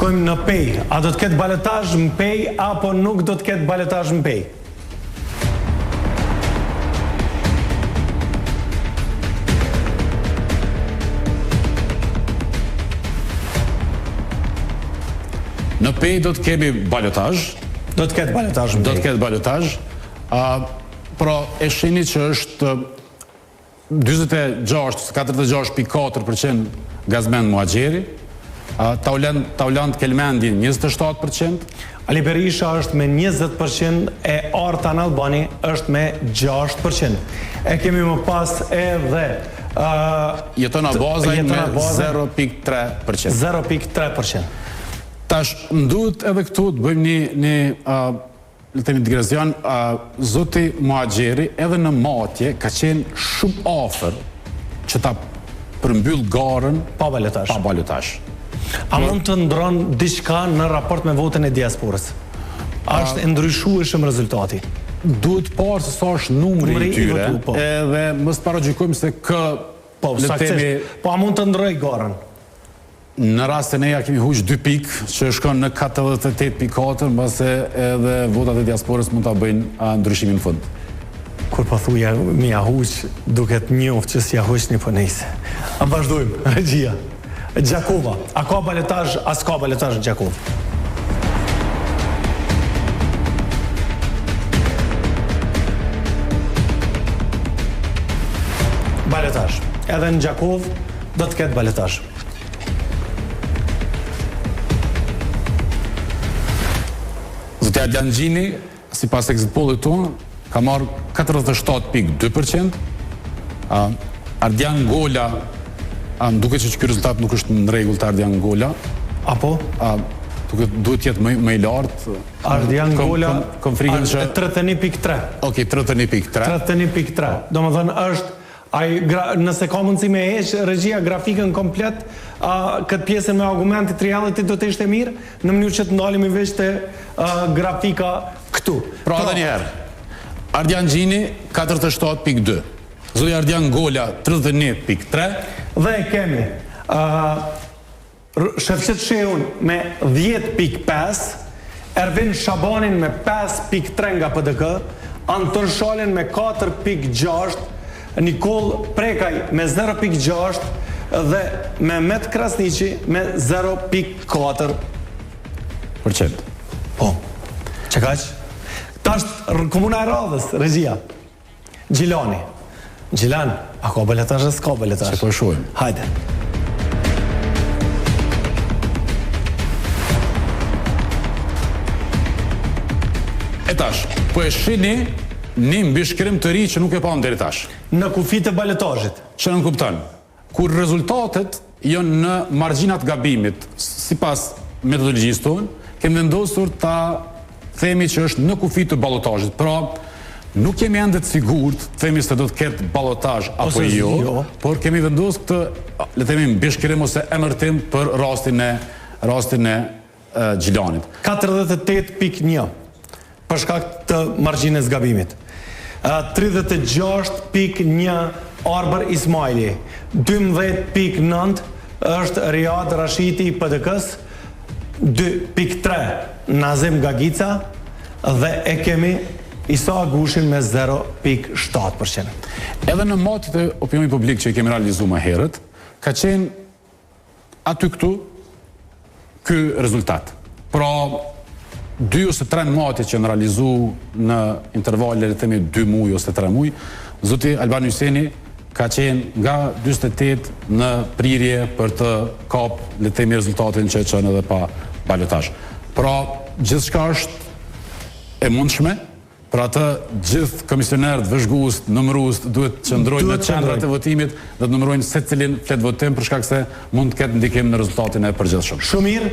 Shkojmë në Pej. A do të ketë balotazh në Pej apo nuk do të ketë balotazh në Pej? Në Pej do të kemi balotazh. Do të ketë balotazh në Pej. Do të ketë balotazh. Pra e shihni që është 46.4% Gazmend Muhaxheri, Taulant Kelmendi 27%. Ali Berisha është me 20% e Artan Albani është me 6%. E kemi më pas edhe Jeton Abazaj me 0.3%. 0.3%. Tash nduhet edhe këtu të bëjmë një digresion. Zoti Muhaxheri edhe në matje ka qenë shumë afër që ta përmbyll garën pa balotazh. A mund të ndron diçka në raport me votën e diasporës? Është e ndryshueshëm rezultati. Duhet parë se sa është numri i tyre, edhe mos paragjykojmë se Po a mund të ndroj garën? Në rastin e ja kemi huq 2 pikë, që shkon në 48.4, mbase edhe votat e diasporës mund ta bëjnë ndryshimin në fund. Kur po thuja mi ja huq, duket njoft që si ja huq një ponejse. A vazhdojmë, regjia. Gjakova, a ka balotazh, a s'ka balotazh në Gjakov? Balotazh. Edhe në Gjakov do të ketë balotazh. Zoti Ardian Gjini, sipas exit pollit tonë, ka marrë 47.2%. Ardian Gola, duket që ky rezultat nuk është në rregull të Ardian Gola. Apo? Duhet jetë më i lartë. Ardian Gola 31.3. Okej, 31.3. 31.3. Domethënë është nëse ka mundësi me heq regjia grafikën komplet, këtë pjesën me argumentit reality do të ishte mirë, në mënyrë që të ndalemi veç të grafika këtu. Pra edhe njëherë, Ardian Gjini 47.2, zoti Ardian Gola 31.3, dhe kemi Shefqet Shehun me 10.5, Ervin Shabanin me 5.3 nga PDK, Anton Shalin me 4.6, Nikol Prekaj me 0.6 dhe Mehmet Krasniqi me 0.4%. Po, që kaq? Ta është Komuna e Radhës, regjia. Gjilani. Gjilan, a ka balotazh, s'ka balotazh? Që po shohim. Hajde. E tash, po e shihni një mbishkrim të ri që nuk e pam deri tash. Në kufi të balotazhit. Që nuk kupton. Kur rezultatet janë në margjinat gabimit, sipas metodologjisë tonë, kemi vendosur ta themi që është në kufi të balotazhit. Pra, nuk jemi ende të sigurt, themi se do të ketë balotazh apo jo, por kemi vendosur këtë, le të themi, mbishkrim ose emërtim për rastin e Gjilanit. 48.1 për shkak të margjinës gabimit. 36.1 Arber Ismaili, 12.9 është Riad Rashiti i PDK-s, 2.3 Nazim Gagica dhe e kemi Isa Agushin me 0.7%. Edhe në matjet e opinionit publik që i kemi realizuar më herët, ka qenë aty këtu ky rezultat. Pra 2 ose 3 matje që në realizu në intervalle le themi 2 muaj ose 3 muaj, zoti Albani Hyseni ka qenë nga 48 në prirje për të kap le themi rezultatin që çon edhe pa balotazh. Pra gjithçka është e mundshme, për atë gjithë komisionerët vëzhgues, numërues duhet të qëndrojnë në qendrat e votimit dhe të numërojnë secilin flet votim për shkak se mund të ketë ndikim në rezultatin e përgjithshëm. Shumë mirë.